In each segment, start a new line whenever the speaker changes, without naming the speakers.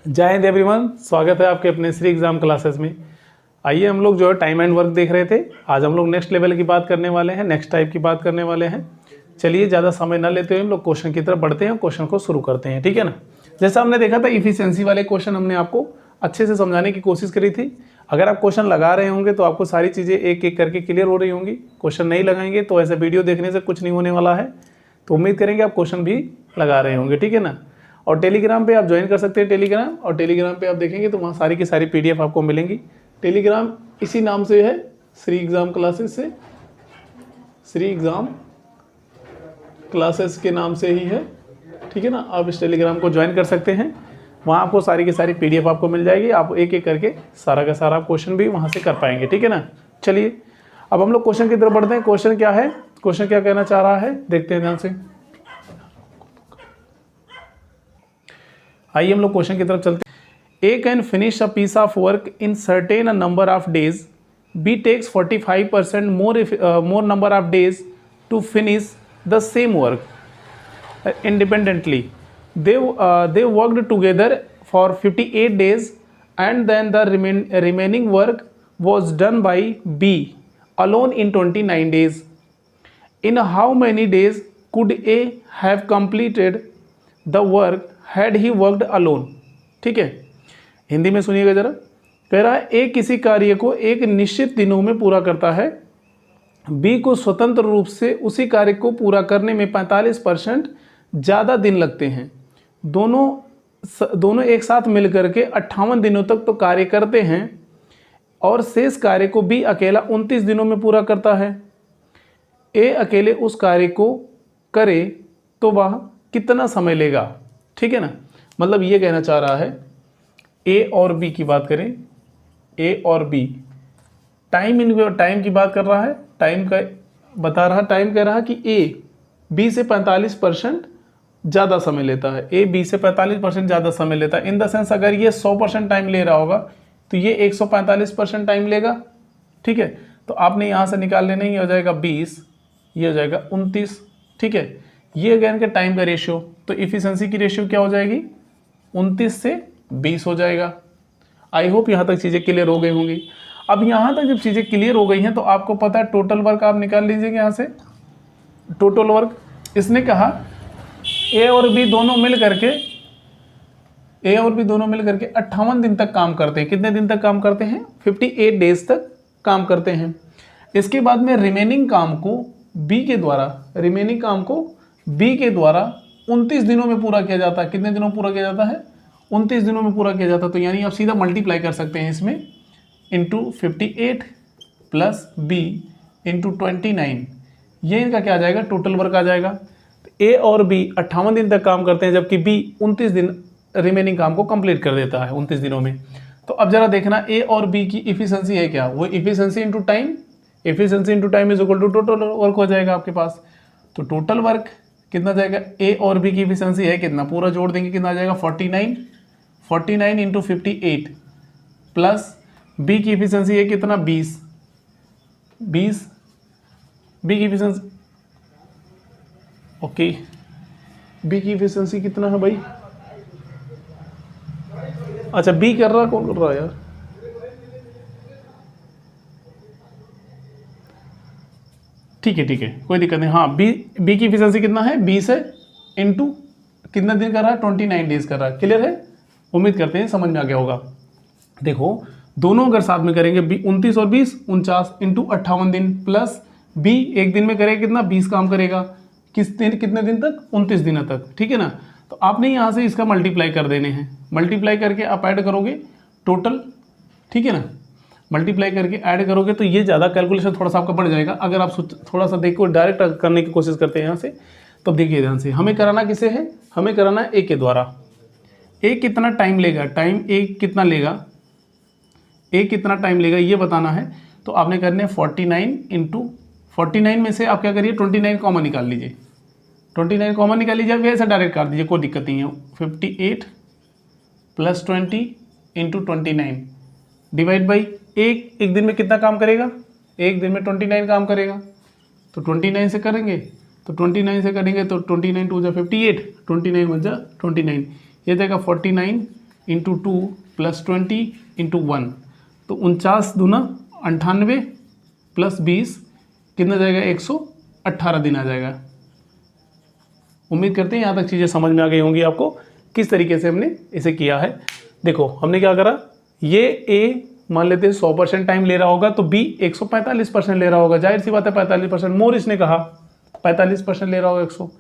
जय हिंद एवरीवन, स्वागत है आपके अपने श्री एग्जाम क्लासेस में। आइए हम लोग जो है टाइम एंड वर्क देख रहे थे। आज हम लोग नेक्स्ट लेवल की बात करने वाले हैं, नेक्स्ट टाइप की बात करने वाले हैं। चलिए ज़्यादा समय ना लेते हुए हम लोग क्वेश्चन की तरफ बढ़ते हैं, क्वेश्चन को शुरू करते हैं, ठीक है ना। जैसा हमने देखा था इफिशियंसी वाले क्वेश्चन हमने आपको अच्छे से समझाने की कोशिश करी थी। अगर आप क्वेश्चन लगा रहे होंगे तो आपको सारी चीज़ें एक एक करके क्लियर हो रही होंगी। क्वेश्चन नहीं लगाएंगे तो ऐसे वीडियो देखने से कुछ नहीं होने वाला है। तो उम्मीद करेंगे आप क्वेश्चन भी लगा रहे होंगे, ठीक है ना। और टेलीग्राम पे आप ज्वाइन कर सकते हैं टेलीग्राम, और टेलीग्राम पे आप देखेंगे तो वहाँ सारी की सारी PDF आपको मिलेंगी। टेलीग्राम इसी नाम से है, श्री एग्ज़ाम क्लासेस से, श्री एग्ज़ाम क्लासेस के नाम से ही है, ठीक है ना। आप इस टेलीग्राम को ज्वाइन कर सकते हैं, वहाँ आपको सारी की सारी PDF आपको मिल जाएगी। आप एक एक करके सारा का सारा क्वेश्चन भी वहाँ से कर पाएंगे, ठीक है ना। चलिए अब हम लोग क्वेश्चन की तरफ बढ़ते हैं। क्वेश्चन क्या है, क्वेश्चन क्या कहना चाह रहा है, देखते हैं ध्यान से। आइए हम लोग क्वेश्चन की तरफ चलते हैं। A can finish a piece of work in certain number of days, B takes 45% more number of days to finish the same work independently. They worked together for 58 days and then the remaining work was done by B alone in 29 days. In how many days could A have completed the work had he worked alone? ठीक है, हिंदी में सुनिएगा जरा। कह रहा है A किसी कार्य को एक निश्चित दिनों में पूरा करता है, B को स्वतंत्र रूप से उसी कार्य को पूरा करने में 45% ज़्यादा दिन लगते हैं। दोनों एक साथ मिलकर के 58 दिनों तक तो कार्य करते हैं और शेष कार्य को B अकेला 29 दिनों में पूरा करता है। A अकेले उस कार्य को करे तो वह कितना समय लेगा, ठीक है ना। मतलब ये कहना चाह रहा है A और B की बात करें, A और B टाइम की बात कर रहा है, टाइम का बता रहा, टाइम कह रहा कि A B से 45% ज़्यादा समय लेता है, A B से 45% ज़्यादा समय लेता है। इन द सेंस अगर ये 100% टाइम ले रहा होगा तो ये 145% टाइम लेगा, ठीक है। तो आपने यहाँ से निकाल लेना, ये हो जाएगा 20, ये हो जाएगा 29, ठीक है। ये अगेन के टाइम का रेशियो, तो इफिशिएंसी की रेशियो क्या हो जाएगी, 29 से 20 हो जाएगा। आई होप यहाँ तक चीज़ें क्लियर हो गई होंगी। अब यहाँ तक जब चीज़ें क्लियर हो गई हैं तो आपको पता है टोटल वर्क आप निकाल लीजिएगा यहाँ से। टोटल वर्क इसने कहा A और B दोनों मिल करके 58 दिन तक काम करते हैं। कितने दिन तक काम करते हैं, 58 डेज तक काम करते हैं। इसके बाद में रिमेनिंग काम को B के द्वारा 29 दिनों में पूरा किया जाता है। कितने दिनों में पूरा किया जाता है, 29 दिनों में पूरा किया जाता है। तो यानी आप सीधा मल्टीप्लाई कर सकते हैं इसमें, इंटू 58 प्लस B इंटू 29, ये इनका क्या आ जाएगा, टोटल वर्क आ जाएगा। A और B 58 दिन तक काम करते हैं, जबकि B 29 दिन रिमेनिंग काम को कंप्लीट कर देता है 29 दिनों में। तो अब जरा देखना A और B की इफिशिएंसी है क्या, वो efficiency into time, efficiency into time is equal to total work हो जाएगा आपके पास। तो टोटल वर्क कितना जाएगा, A और B की इफिशिएंसी है कितना, पूरा जोड़ देंगे कितना आ जाएगा 49 इंटू 58 प्लस B की इफिशिएंसी है कितना 20 B की इफिशिएंसी, ओके, B की इफिशिएंसी कितना है भाई, अच्छा B कर रहा, कौन कर रहा है यार, ठीक है कोई दिक्कत नहीं। हाँ, B की इफिशिएंसी कितना है 20 है, इंटू कितना दिन कर रहा है 29 डेज कर रहा है। क्लियर है, उम्मीद करते हैं समझ में आ गया होगा। देखो दोनों अगर साथ में करेंगे 29 और 20 49 इंटू 58 दिन प्लस B एक दिन में करेगा कितना 20 काम करेगा, कितने दिन तक, 29 दिनों तक, ठीक है ना। तो आपने यहाँ से इसका मल्टीप्लाई कर देने हैं, मल्टीप्लाई करके आप ऐड करोगे टोटल, ठीक है ना। मल्टीप्लाई करके ऐड करोगे तो ये ज़्यादा कैलकुलेशन थोड़ा सा आपका बढ़ जाएगा। अगर आप थोड़ा सा देखो डायरेक्ट करने की कोशिश करते हैं यहाँ से, तो देखिए ध्यान से, हमें कराना किसे है, हमें कराना है A के द्वारा। A कितना टाइम लेगा, टाइम A कितना लेगा, A कितना टाइम लेगा ये बताना है। तो आपने करने 49 इंटू 49 में से आप क्या करिए 29 कॉमन निकाल लीजिए, 29 कॉमन निकाल लीजिए, वैसे डायरेक्ट कर दीजिए, कोई दिक्कत नहीं है। 58 प्लस 20 इंटू 29 डिवाइड बाई एक दिन में कितना काम करेगा, एक दिन में 29 काम करेगा। तो 29 से करेंगे तो 29 से करेंगे तो 29 टू जा 58, 29 वन जा 29, ये जाएगा 49 इंटू 2 प्लस 20 इंटू 1, तो 49 दूना 98 प्लस 20 कितना जाएगा, 118 दिन आ जाएगा। उम्मीद करते हैं यहाँ तक चीज़ें समझ में आ गई होंगी आपको किस तरीके से हमने इसे किया है। देखो हमने क्या करा, ये ए मान लेते हैं 100% टाइम ले रहा होगा, तो बी 145% ले रहा होगा, जाहिर सी बात है 45% मोर, इसने कहा 45% ले रहा होगा 100।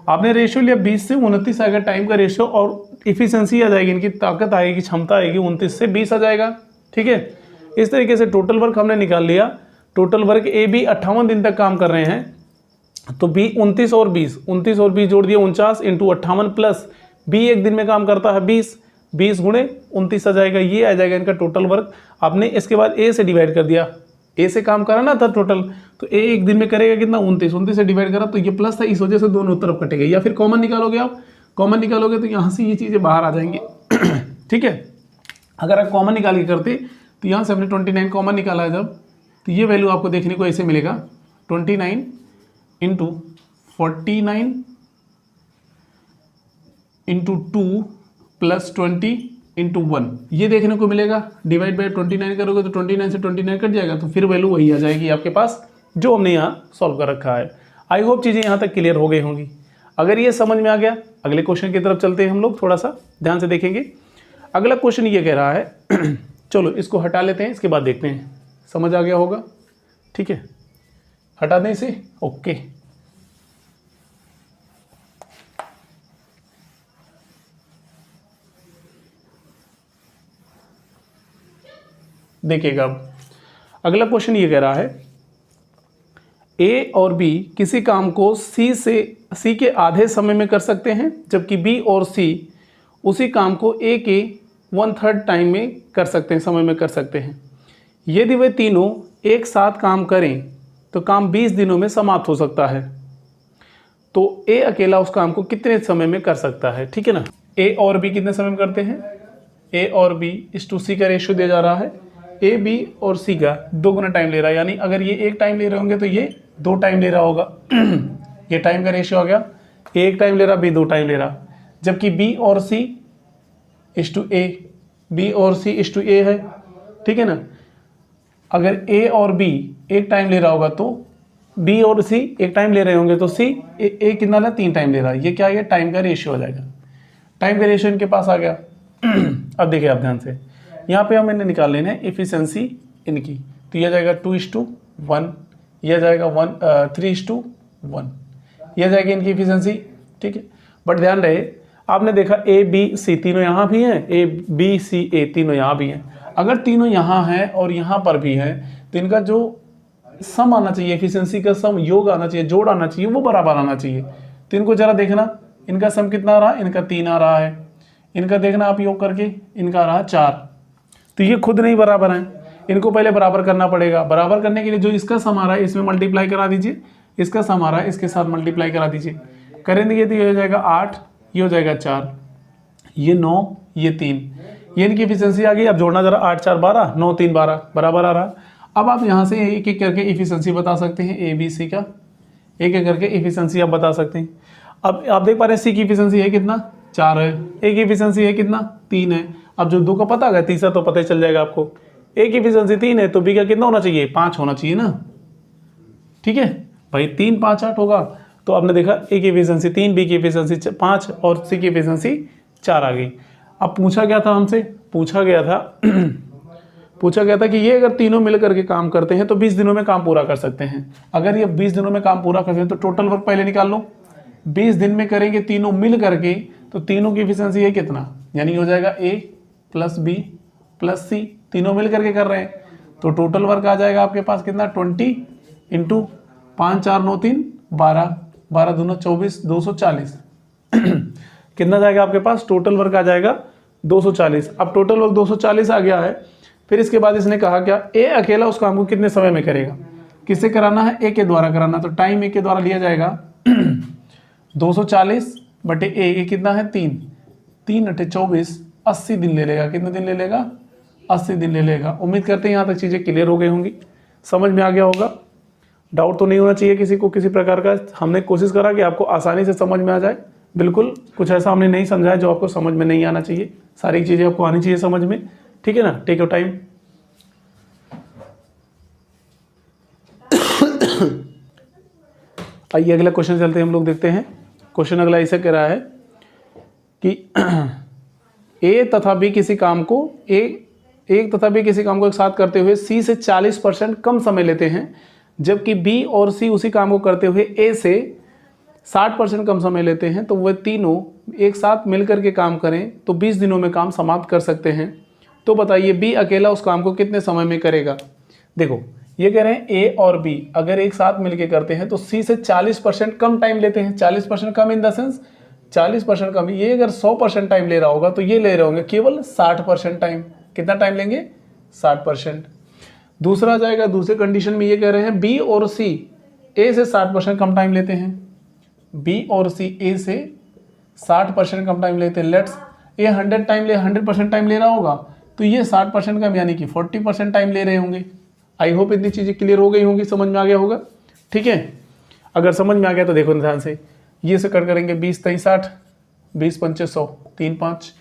आपने रेशियो लिया 20 से 29 आएगा टाइम का रेशियो, और इफिशिएंसी आ जाएगी, इनकी ताकत आएगी, क्षमता आएगी 29 से 20 आ जाएगा। ठीक है, इस तरीके से टोटल वर्क हमने निकाल लिया। टोटल वर्क ए बी 58 दिन तक काम कर रहे हैं, तो बी 29 और 20 जोड़ दिया 49 इंटू 58 प्लस बी एक दिन में काम करता है 20 गुणे 29 आ जाएगा, ये आ जाएगा इनका टोटल वर्क। आपने इसके बाद ए से डिवाइड कर दिया, ए से काम करा ना था टोटल, तो ए एक दिन में करेगा कितना, 29 से डिवाइड करा तो ये प्लस था, इस वजह से दोनों तरफ कटेगा। या फिर कॉमन निकालोगे, आप कॉमन निकालोगे तो यहाँ से ये चीज़ें बाहर आ जाएंगी। ठीक है, अगर आप कॉमन निकाल के करते तो यहाँ से हमने 29 कॉमन निकाला है जब, तो ये वैल्यू आपको देखने को ऐसे मिलेगा 29 इंटू 49 इंटू 2 प्लस 20 इंटू 1, ये देखने को मिलेगा। डिवाइड बाई 29 करोगे तो 29 से 29 कट जाएगा, तो फिर वैल्यू वही आ जाएगी आपके पास जो हमने यहाँ सॉल्व कर रखा है। आई होप चीज़ें यहाँ तक क्लियर हो गई होंगी। अगर ये समझ में आ गया, अगले क्वेश्चन की तरफ चलते हैं हम लोग, थोड़ा सा ध्यान से देखेंगे। अगला क्वेश्चन ये कह रहा है चलो इसको हटा लेते हैं, इसके बाद देखते हैं, समझ आ गया होगा। ठीक है, हटा दें इसे, ओके। देखिएगा अब अगला क्वेश्चन ये कह रहा है ए और बी किसी काम को सी के आधे समय में कर सकते हैं, जबकि बी और सी उसी काम को ए के 1/3 टाइम में कर सकते हैं, समय में कर सकते हैं। यदि वे तीनों एक साथ काम करें तो काम 20 दिनों में समाप्त हो सकता है। तो ए अकेला उस काम को कितने समय में कर सकता है। ठीक है ना, ए और बी कितने समय में करते हैं, ए और बी इस टू सी का रेशियो दिया जा रहा है, ए बी और सी का 2 गुना टाइम ले रहा है, यानी अगर ये 1 टाइम ले रहे होंगे तो ये 2 टाइम ले रहा होगा। ये टाइम का रेशियो आ गया, ए 1 टाइम ले रहा, बी 2 टाइम ले रहा। जबकि बी और सी इस टू ए, बी और सी इस टू ए है। ठीक है ना, अगर ए और बी 1 टाइम ले रहा होगा तो बी और सी 1 टाइम ले रहे होंगे तो सी ए कितना ले, 3 टाइम ले रहा है। ये क्या है, टाइम का रेशियो हो जाएगा। टाइम का रेशियो इनके पास आ गया। अब देखिए आप ध्यान से, यहाँ पे हम इन्हें निकाल लेना है एफिशिएंसी इनकी, तो यह जाएगा 2:1, यह जाएगा 3:1, यह जाएगी इनकी एफिशिएंसी। ठीक है, बट ध्यान रहे आपने देखा ए बी सी तीनों यहाँ भी हैं, ए बी सी ए तीनों यहाँ भी हैं। अगर तीनों यहाँ हैं और यहाँ पर भी हैं तो इनका जो सम आना चाहिए, एफिशिएंसी का सम, योग आना चाहिए, जोड़ आना चाहिए, वो बराबर आना चाहिए। तो इनको जरा देखना, इनका सम कितना आ रहा है, इनका 3 आ रहा है। इनका देखना आप योग करके, इनका आ रहा है 4। तो ये खुद नहीं बराबर हैं, इनको पहले बराबर करना पड़ेगा। बराबर करने के लिए जो इसका सम आ रहा है इसमें मल्टीप्लाई करा दीजिए, इसका सम आ रहा है इसके साथ मल्टीप्लाई करा दीजिए। करेंगे तो ये हो जाएगा 8, ये हो जाएगा 4, ये 9, ये 3, ये इनकी एफिशिएंसी आ गई। अब जोड़ना जरा, 8 4 12, 9 3 12 बराबर आ रहा। अब आप यहाँ से एक एक करके एफिशिएंसी बता सकते हैं, ए बी सी का एक एक करके एफिशिएंसी आप बता सकते हैं। अब आप देख पा रहे हैं सी की एफिशिएंसी है कितना, 4 है, ए की एफिशिएंसी है कितना, 3 है। अब जो 2 का पता है, तीसरा तो पता ही चल जाएगा आपको। ए की एफिशिएंसी 3 है तो बी का कितना होना चाहिए, 5 होना चाहिए ना। ठीक है भाई, 3 5 8 होगा। तो आपने देखा ए की एफिशिएंसी 3, बी की एफिशिएंसी 5 और सी की एफिशिएंसी 4 आ गई। अब पूछा गया था हमसे, पूछा गया था कि ये अगर तीनों मिल करके काम करते हैं तो 20 दिनों में काम पूरा कर सकते हैं। अगर ये 20 दिनों में काम पूरा करते हैं तो टोटल वर्क पहले निकाल लो। 20 दिन में करेंगे तीनों मिल करके, तो तीनों की एफिशिएंसी है कितना, यानी हो जाएगा ए प्लस बी प्लस सी, तीनों मिल करके कर रहे हैं। तो टोटल वर्क आ जाएगा आपके पास कितना, 20 इंटू 5 4 9 3 12, 12 दूना 24, 240। कितना जाएगा आपके पास, टोटल वर्क आ जाएगा 240। अब टोटल वर्क 240 आ गया है। फिर इसके बाद इसने कहा क्या, ए अकेला उस काम को कितने समय में करेगा, किससे कराना है, ए के द्वारा कराना। तो टाइम ए के द्वारा लिया जाएगा 240 बटे ए कितना है, 3 3 8 24, 80 दिन ले लेगा। कितने दिन ले लेगा, 80 दिन ले लेगा। उम्मीद करते हैं यहाँ तक चीज़ें क्लियर हो गई होंगी, समझ में आ गया होगा। डाउट तो नहीं होना चाहिए किसी को किसी प्रकार का। हमने कोशिश करा कि आपको आसानी से समझ में आ जाए। बिल्कुल कुछ ऐसा हमने नहीं समझाया जो आपको समझ में नहीं आना चाहिए। सारी चीज़ें आपको आनी चाहिए समझ में, ठीक है ना। Take your time. आइए अगला क्वेश्चन चलते हैं, हम लोग देखते हैं। क्वेश्चन अगला ऐसा कह रहा है कि ए तथा बी किसी काम को एक साथ करते हुए सी से 40% कम समय लेते हैं, जबकि बी और सी उसी काम को करते हुए ए से 60% कम समय लेते हैं। तो वह तीनों एक साथ मिलकर के काम करें तो 20 दिनों में काम समाप्त कर सकते हैं। तो बताइए बी अकेला उस काम को कितने समय में करेगा। देखो ये कह रहे हैं ए और बी अगर एक साथ मिलकर करते हैं तो सी से 40% कम टाइम लेते हैं। 40% कम इन द सेंस 40% कम। ये अगर 100% टाइम ले रहा होगा तो ये ले रहे होंगे केवल 60% टाइम। कितना टाइम लेंगे? 60%। दूसरा आ जाएगा, दूसरे कंडीशन में ये कह रहे हैं बी और सी ए से 60% कम टाइम लेते हैं। बी और सी ए से 60% कम टाइम लेते हैं। लेट्स ए 100% टाइम ले रहा होगा तो ये 60% कम यानी कि 40% टाइम ले रहे होंगे। आई होप इतनी चीज़ें क्लियर हो गई होंगी, समझ में आ गया होगा, ठीक है। अगर समझ में आ गया तो देखो ध्यान से, ये से कट करेंगे 20 3 60, 20 5 100, 3 5,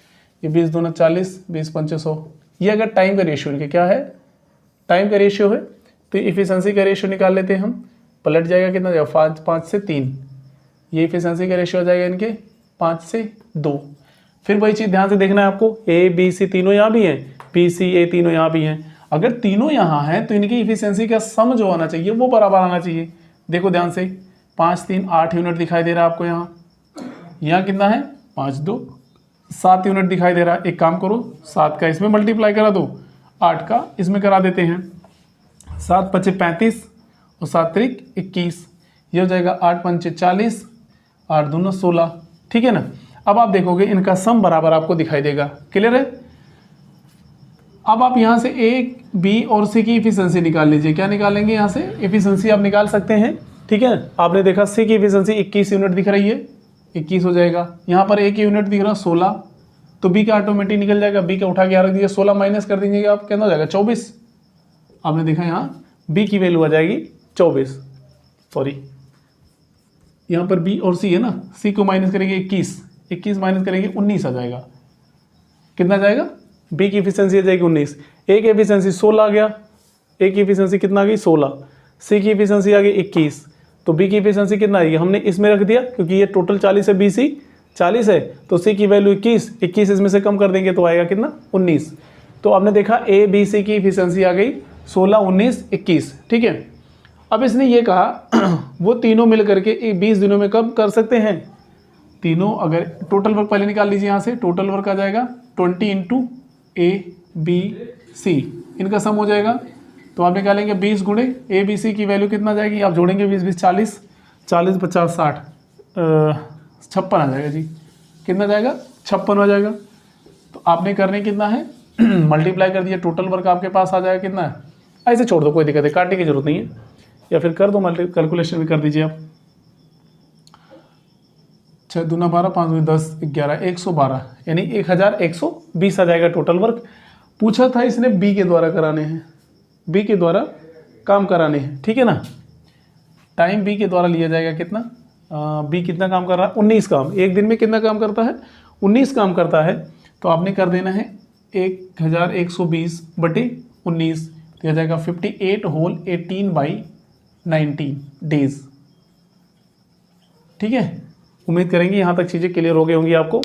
ये 20 दूना 40, 20 5 100। ये अगर टाइम का रेशियो इनके क्या है, टाइम का रेशियो है तो इफिशिएंसी का रेशियो निकाल लेते हैं हम। पलट जाएगा कितना जाएगा 5 से 3, ये इफिशिएंसी का रेशियो हो जाएगा इनके 5 से 2। फिर वही चीज़ ध्यान से देखना है आपको, ए बी सी तीनों यहाँ भी हैं, बी सी ए तीनों यहाँ भी हैं। अगर तीनों यहाँ हैं तो इनकी इफिशिएंसी का सम जो आना चाहिए वो बराबर आना चाहिए। देखो ध्यान से 5 3 8 यूनिट दिखाई दे रहा है आपको यहाँ कितना है 5 2 7 यूनिट दिखाई दे रहा है। एक काम करो 7 का इसमें मल्टीप्लाई करा दो, 8 का इसमें करा देते हैं। 7 5 35 और 7 3 21, ये हो जाएगा 8 5 40, 8 दूना 16, ठीक है ना। अब आप देखोगे इनका सम बराबर आपको दिखाई देगा। क्लियर है। अब आप यहाँ से ए बी और सी की इफिशिएंसी निकाल लीजिए। क्या निकालेंगे यहाँ से? इफिशिएंसी आप निकाल सकते हैं, ठीक है। आपने देखा सी की इफिशिएंसी 21 यूनिट दिख रही है, 21 हो जाएगा। यहाँ पर ए की यूनिट दिख रहा है 16, तो बी का ऑटोमेटिक निकल जाएगा। बी का उठा के रख दीजिए, 16 माइनस कर दीजिएगा आप, कितना हो जाएगा 24। आपने देखा यहाँ बी की वैल्यू आ जाएगी 24, सॉरी यहाँ पर बी और सी है ना, सी को माइनस करेंगे 21 माइनस करेंगे 19 आ जाएगा। कितना जाएगा? बी की इफिशिएंसी आ जाएगी 19, ए की इफिशिएंसी 16 आ गया, ए की इफिशिएंसी कितना आ गई 16, सी की इफिशिएंसी आ गई 21, तो बी की इफिशिएंसी कितना आएगी? हमने इसमें रख दिया क्योंकि ये टोटल 40 है, बी सी 40 है, तो सी की वैल्यू 21 इसमें से कम कर देंगे तो आएगा कितना 19। तो आपने देखा ए बी सी की इफिशिएंसी आ गई 16 19 21, ठीक है। अब इसने ये कहा वो तीनों मिल करके 20 दिनों में कब कर सकते हैं? तीनों अगर टोटल वर्क पहले निकाल लीजिए, यहाँ से टोटल वर्क आ जाएगा 20 इंटू ए बी सी, इनका सम हो जाएगा। तो आप निकालेंगे 20 गुणे ए बी सी की वैल्यू कितना जाएगी? आप जोड़ेंगे 20 20 40, 40 50 60, 56 आ जाएगा जी। कितना जाएगा? 56 आ जाएगा। तो आपने करने कितना है मल्टीप्लाई कर दिया, टोटल वर्क आपके पास आ जाएगा कितना है। ऐसे छोड़ दो, कोई दिक्कत है, काटने की जरूरत नहीं है, या फिर कर दो मल्टी कैलकुलेशन भी कर दीजिए आप। 6 दूना 12, 5 दूनी 10, 11, 112 यानी 1120 आ जाएगा टोटल वर्क। पूछा था इसने बी के द्वारा कराने हैं, बी के द्वारा काम कराने हैं, ठीक है ना। टाइम बी के द्वारा लिया जाएगा कितना? बी कितना काम कर रहा है? 19 काम। एक दिन में कितना काम करता है? 19 काम करता है। तो आपने कर देना है 1120 बटे 19, तो आ जाएगा 58 होल 18/19 डेज, ठीक है। उम्मीद करेंगे यहाँ तक चीज़ें क्लियर हो गई होंगी आपको।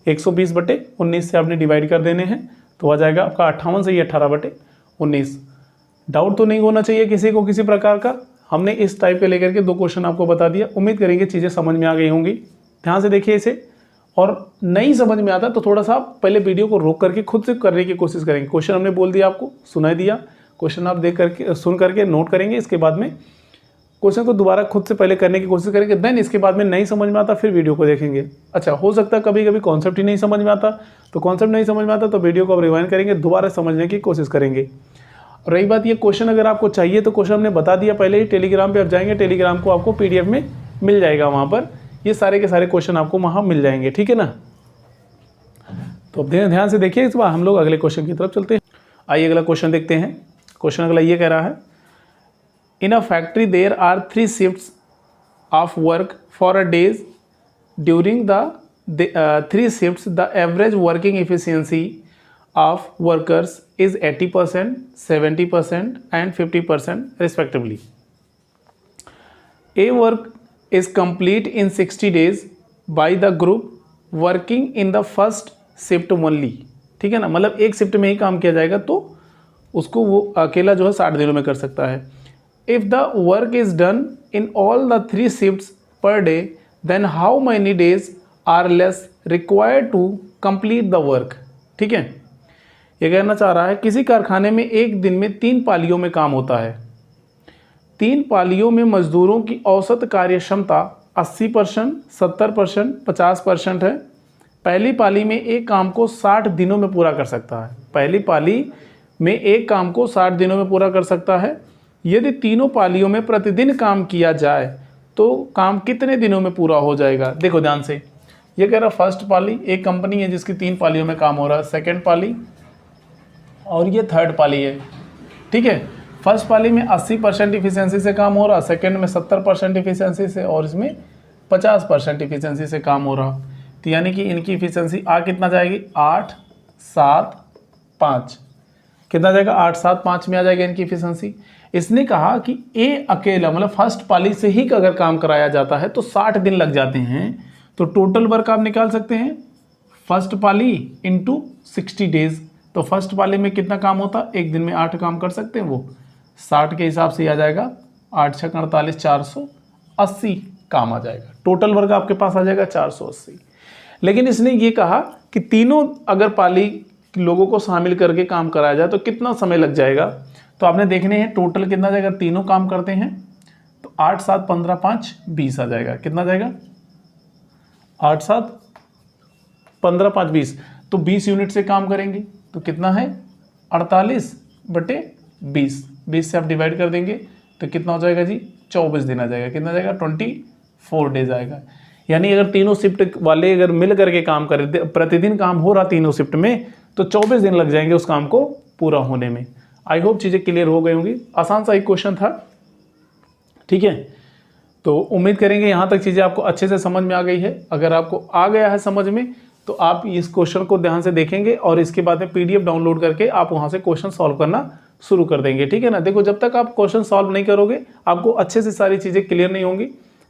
120 बटे 19 से आपने डिवाइड कर देने हैं तो आ जाएगा आपका 58 से ही 18 बटे 19। डाउट तो नहीं होना चाहिए किसी को किसी प्रकार का। हमने इस टाइप के लेकर के 2 क्वेश्चन आपको बता दिया। उम्मीद करेंगे चीज़ें समझ में आ गई होंगी। ध्यान से देखिए इसे, और नहीं समझ में आता तो थोड़ा सा पहले वीडियो को रोक करके खुद से करने की कोशिश करेंगे। क्वेश्चन हमने बोल दिया आपको, सुनाई दिया, क्वेश्चन आप देख करके सुन करके नोट करेंगे। इसके बाद में क्वेश्चन को दोबारा खुद से पहले करने की कोशिश करेंगे, देन इसके बाद में नहीं समझ में आता फिर वीडियो को देखेंगे। अच्छा, हो सकता है कभी कभी कॉन्सेप्ट ही नहीं समझ में आता, तो कॉन्सेप्ट नहीं समझ में आता तो वीडियो को अब रिवाइंड करेंगे, दोबारा समझने की कोशिश करेंगे। रही बात ये क्वेश्चन अगर आपको चाहिए तो क्वेश्चन हमने बता दिया पहले ही, टेलीग्राम पे आप जाएंगे, टेलीग्राम को आपको PDF में मिल जाएगा, वहाँ पर ये सारे के सारे क्वेश्चन आपको वहाँ मिल जाएंगे, ठीक है ना। तो अब ध्यान से देखिए, इस बार हम लोग अगले क्वेश्चन की तरफ चलते हैं। आइए अगला क्वेश्चन देखते हैं। क्वेश्चन अगला ये कह रहा है, in a factory there are 3 shifts of work for a days during the 3 shifts, the average working efficiency of workers is 80%, 70% and 50% respectively. A work is complete in 60 days by the group working in the first shift only. ठीक है ना, मतलब एक shift में ही काम किया जाएगा तो उसको वो अकेला जो है 60 दिनों में कर सकता है. If the work is done in all the 3 shifts per day, then how many days are less required to complete the work. ठीक है, ये कहना चाह रहा है किसी कारखाने में एक दिन में 3 पालियों में काम होता है. 3 पालियों में मजदूरों की औसत कार्य क्षमता 80%, 70%, 50% है. पहली पाली में एक काम को 60 दिनों में पूरा कर सकता है. पहली पाली में एक काम को 60 दिनों में पूरा कर सकता है. यदि तीनों पालियों में प्रतिदिन काम किया जाए तो काम कितने दिनों में पूरा हो जाएगा. देखो ध्यान से, ये कह रहा फर्स्ट पाली, एक कंपनी है जिसकी 3 पालियों में काम हो रहा है, सेकेंड पाली और ये थर्ड पाली है. ठीक है, फर्स्ट पाली में 80% इफिशियंसी से काम हो रहा, सेकेंड में 70% इफिशियंसी से और इसमें 50% इफिशियंसी से काम हो रहा. तो यानी कि इनकी इफिशियंसी कितना जाएगी, 8, 7, 5. कितना जाएगा, 8, 7, 5 में आ जाएगा इनकी इफिशियंसी. इसने कहा कि ए अकेला मतलब फर्स्ट पाली से ही अगर काम कराया जाता है तो 60 दिन लग जाते हैं. तो टोटल वर्क आप निकाल सकते हैं फर्स्ट पाली इंटू 60 डेज. तो फर्स्ट पाली में कितना काम होता, एक दिन में 8 काम कर सकते हैं, वो 60 के हिसाब से आ जाएगा 8 6 48, 480 काम आ जाएगा. टोटल वर्क आपके पास आ जाएगा 480. लेकिन इसने ये कहा कि तीनों अगर पाली लोगों को शामिल करके काम कराया जाए तो कितना समय लग जाएगा. तो आपने देखने हैं टोटल कितना जाएगा, तीनों काम करते हैं तो 8 7 15 5 20 आ जाएगा. कितना जाएगा, 8 7 15 5 20. तो 20 यूनिट से काम करेंगे तो कितना है, 48/20. 20 से आप डिवाइड कर देंगे तो कितना हो जाएगा जी, 24 दिन आ जाएगा. कितना जाएगा, 24 डेज आएगा. यानी अगर तीनों शिफ्ट वाले अगर मिल करके काम करें, प्रतिदिन काम हो रहा तीनों शिफ्ट में, तो 24 दिन लग जाएंगे उस काम को पूरा होने में. आई होप चीज़ें क्लियर हो गई होंगी. आसान सा एक क्वेश्चन था. ठीक है, तो उम्मीद करेंगे यहाँ तक चीज़ें आपको अच्छे से समझ में आ गई है. अगर आपको आ गया है समझ में तो आप इस क्वेश्चन को ध्यान से देखेंगे और इसके बाद में PDF डाउनलोड करके आप वहाँ से क्वेश्चन सॉल्व करना शुरू कर देंगे. ठीक है ना. देखो, जब तक आप क्वेश्चन सॉल्व नहीं करोगे आपको अच्छे से सारी चीज़ें क्लियर नहीं होंगी.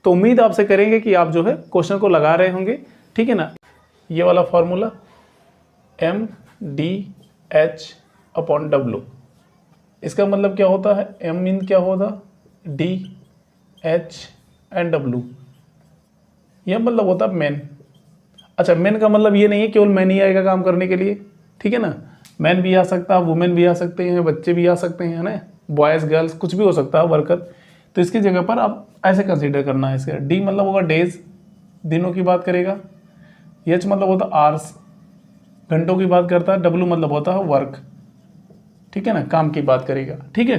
तो उम्मीद आपसे करेंगे कि आप जो है क्वेश्चन को लगा रहे होंगे. ठीक है ना. ये वाला फॉर्मूला MDH/W, इसका मतलब क्या होता है, M मीन क्या होता, D, H एंड W. यह मतलब होता है मैन. अच्छा, मैन का मतलब ये नहीं है केवल मैन ही आएगा काम करने के लिए. ठीक है ना, मैन भी आ सकता है, वुमेन भी आ सकते हैं, बच्चे भी आ सकते हैं, है ना, बॉयज़ गर्ल्स कुछ भी हो सकता है वर्कर. तो इसकी जगह पर आप ऐसे कंसीडर करना है. इसका D मतलब होगा डेज, दिनों की बात करेगा. H मतलब होता है आवर्स, घंटों की बात करता है. W मतलब होता है वर्क. ठीक है ना, काम की बात करेगा. ठीक है,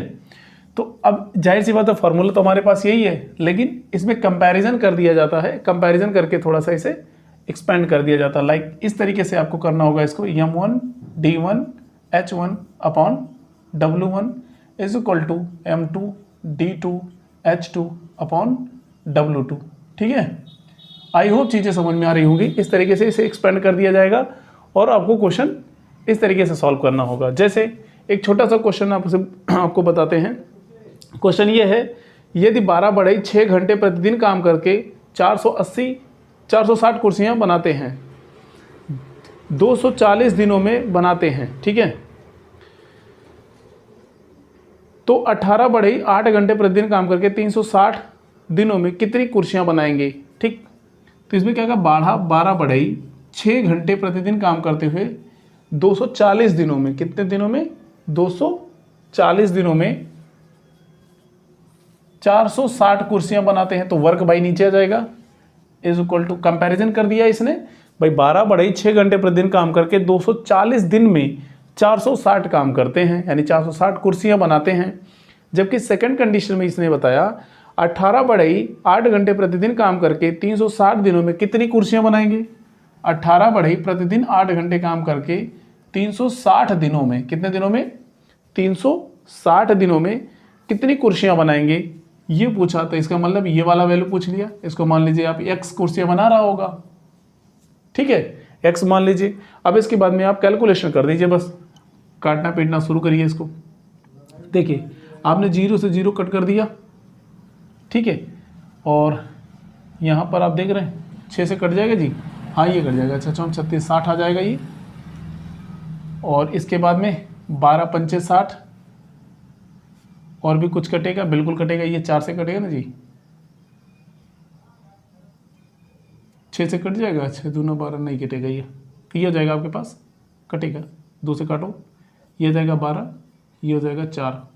तो अब जाहिर सी बात है फॉर्मूला तो हमारे पास यही है, लेकिन इसमें कंपैरिजन कर दिया जाता है. कंपैरिजन करके थोड़ा सा इसे एक्सपेंड कर दिया जाता है. लाइक इस तरीके से आपको करना होगा इसको. M1 D1 H1 upon W1 is equal to M2 D2 H2 upon W2. ठीक है, आई होप चीज़ें समझ में आ रही होंगी. इस तरीके से इसे एक्सपेंड कर दिया जाएगा और आपको क्वेश्चन इस तरीके से सॉल्व करना होगा. जैसे एक छोटा सा क्वेश्चन आपको बताते हैं. क्वेश्चन ये है, यदि 12 बढ़ई 6 घंटे प्रतिदिन काम करके 460 कुर्सियाँ बनाते हैं, 240 दिनों में बनाते हैं. ठीक है, तो 18 बढ़ई 8 घंटे प्रतिदिन काम करके 360 दिनों में कितनी कुर्सियाँ बनाएंगे. ठीक, तो इसमें क्या कहा, 12 बढ़ई 6 घंटे प्रतिदिन काम करते हुए 240 दिनों में, कितने दिनों में, 240 दिनों में 460 कुर्सियां बनाते हैं. तो वर्क बाई नीचे आ जाएगा, इज इक्वल टू, कंपैरिजन कर दिया इसने भाई. 12 बढ़ई 6 घंटे प्रतिदिन काम करके 240 दिन में 460 काम करते हैं, यानी 460 कुर्सियां बनाते हैं. जबकि सेकंड कंडीशन में इसने बताया 18 बढ़ई 8 घंटे प्रतिदिन काम करके 360 दिनों में कितनी कुर्सियां बनाएंगे. 18 बढ़ई प्रतिदिन 8 घंटे काम करके 360 दिनों में, कितने दिनों में, 360 दिनों में कितनी कुर्सियां बनाएंगे, ये पूछा. तो इसका मतलब ये वाला वैल्यू पूछ लिया. इसको मान लीजिए आप x कुर्सियां बना रहा होगा. ठीक है, x मान लीजिए। अब इसके बाद में आप कैलकुलेशन कर दीजिए, बस काटना पीटना शुरू करिए इसको। देखिए आपने 0 से 0 कट कर दिया, ठीक है, और यहाँ पर आप देख रहे हैं 6 से कट जाएगा जी, हाँ ये कट जाएगा। अच्छा 4 36 60 आ जाएगा ये, और इसके बाद में 12 पंचे 60, और भी कुछ कटेगा, बिल्कुल कटेगा, ये 4 से कटेगा ना जी, 6 से कट जाएगा, 6 दूना 12 नहीं कटेगा, ये हो जाएगा आपके पास, कटेगा, 2 से काटो, ये हो जाएगा 12, ये हो जाएगा 4,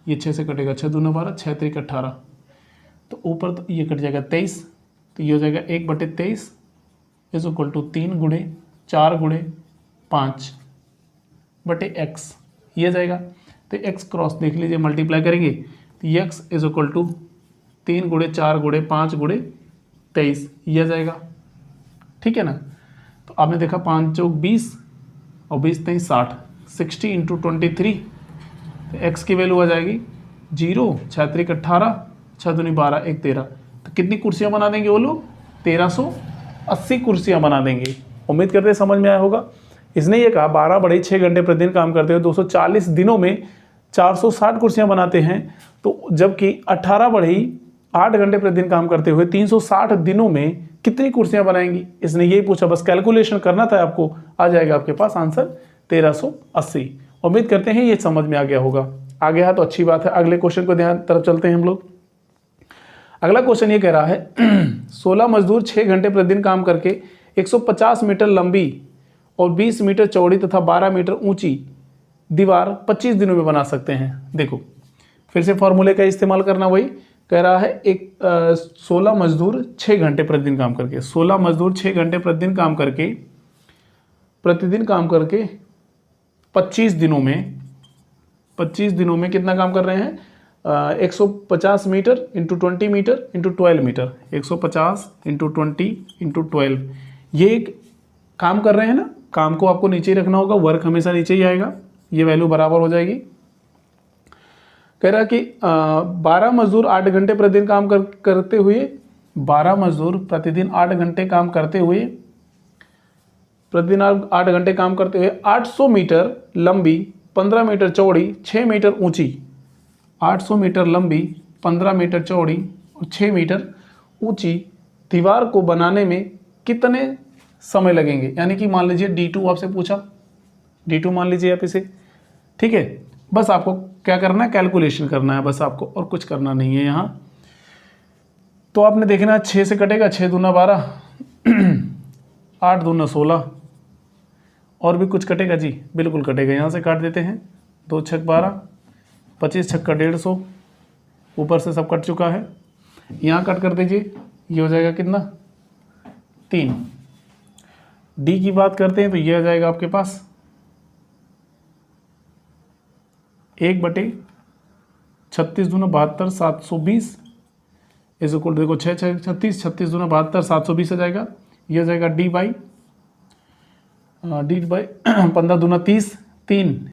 ये 6 से कटेगा, 6 दूना 12, 6 3 18, तो ऊपर तो ये कट जाएगा 23, तो ये हो जाएगा 1/23 इज इक्वल टू 3 गुणे 4 गुणे 5/x, ये जाएगा। तो x क्रॉस देख लीजिए, मल्टीप्लाई करेंगे तो x इज इक्वल टू 3 गुणे 4 गुणे 5 गुणे 23, ये जाएगा, ठीक है ना। तो आपने देखा 5 चौक 20 और 20 3 60, 60 इंटू 23, तो x की वैल्यू आ जाएगी 0, 6 3 18, 6 दूनी 12, 1 13, तो कितनी कुर्सियाँ बना देंगे वो लोग, 1380 कुर्सियाँ बना देंगे। उम्मीद करते हैं समझ में आया होगा। इसने ये कहा 12 बढ़ई 6 घंटे प्रतिदिन काम करते हुए 240 दिनों में 460 कुर्सियां बनाते हैं, तो जबकि 18 बढ़ई 8 घंटे प्रतिदिन काम करते हुए 360 दिनों में कितनी कुर्सियां बनाएंगी। इसने यही पूछा, बस कैलकुलेशन करना था आपको, आ जाएगा आपके पास आंसर 1380। उम्मीद करते हैं ये समझ में आ गया होगा। आ गया है तो अच्छी बात है। अगले क्वेश्चन को ध्यान तरफ चलते हैं हम लोग। अगला क्वेश्चन ये कह रहा है 16 मजदूर 6 घंटे प्रतिदिन काम करके 150 मीटर लंबी और 20 मीटर चौड़ी तथा 12 मीटर ऊंची दीवार 25 दिनों में बना सकते हैं। देखो फिर से फॉर्मूले का इस्तेमाल करना, वही कह रहा है 16 मजदूर 6 घंटे प्रतिदिन काम करके, 16 मजदूर 6 घंटे प्रतिदिन काम करके 25 दिनों में कितना काम कर रहे हैं, 150 meter into 20 meter into 12 meter, 150 into 20 into 12, ये एक काम कर रहे हैं ना। काम को आपको नीचे ही रखना होगा, वर्क हमेशा नीचे ही आएगा, ये वैल्यू बराबर हो जाएगी। कह रहा कि 12 मजदूर 8 घंटे प्रतिदिन काम करते हुए 12 मजदूर प्रतिदिन 8 घंटे काम करते हुए 800 मीटर लंबी 15 मीटर चौड़ी 6 मीटर ऊंची, 800 मीटर लंबी 15 मीटर चौड़ी और 6 मीटर ऊंची दीवार को बनाने में कितने समय लगेंगे। यानी कि मान लीजिए D2 आपसे पूछा, D2 मान लीजिए आप इसे, ठीक है। बस आपको क्या करना है, कैलकुलेशन करना है बस आपको, और कुछ करना नहीं है यहाँ। तो आपने देखना 6 से कटेगा, 6 दूना 12, 8 दूना 16, और भी कुछ कटेगा जी, बिल्कुल कटेगा, यहाँ से काट देते हैं, 2 6 12, 25 6 150, ऊपर से सब कट चुका है, यहाँ कट कर दीजिए, ये हो जाएगा कितना 3। डी की बात करते हैं तो ये आ जाएगा आपके पास 1/36 दूना 72 720 इज इक्वल, देखो 6 6 36, 36 दूना 72 720 आ जाएगा। ये हो जाएगा डी बाई 15 दूना 30, 3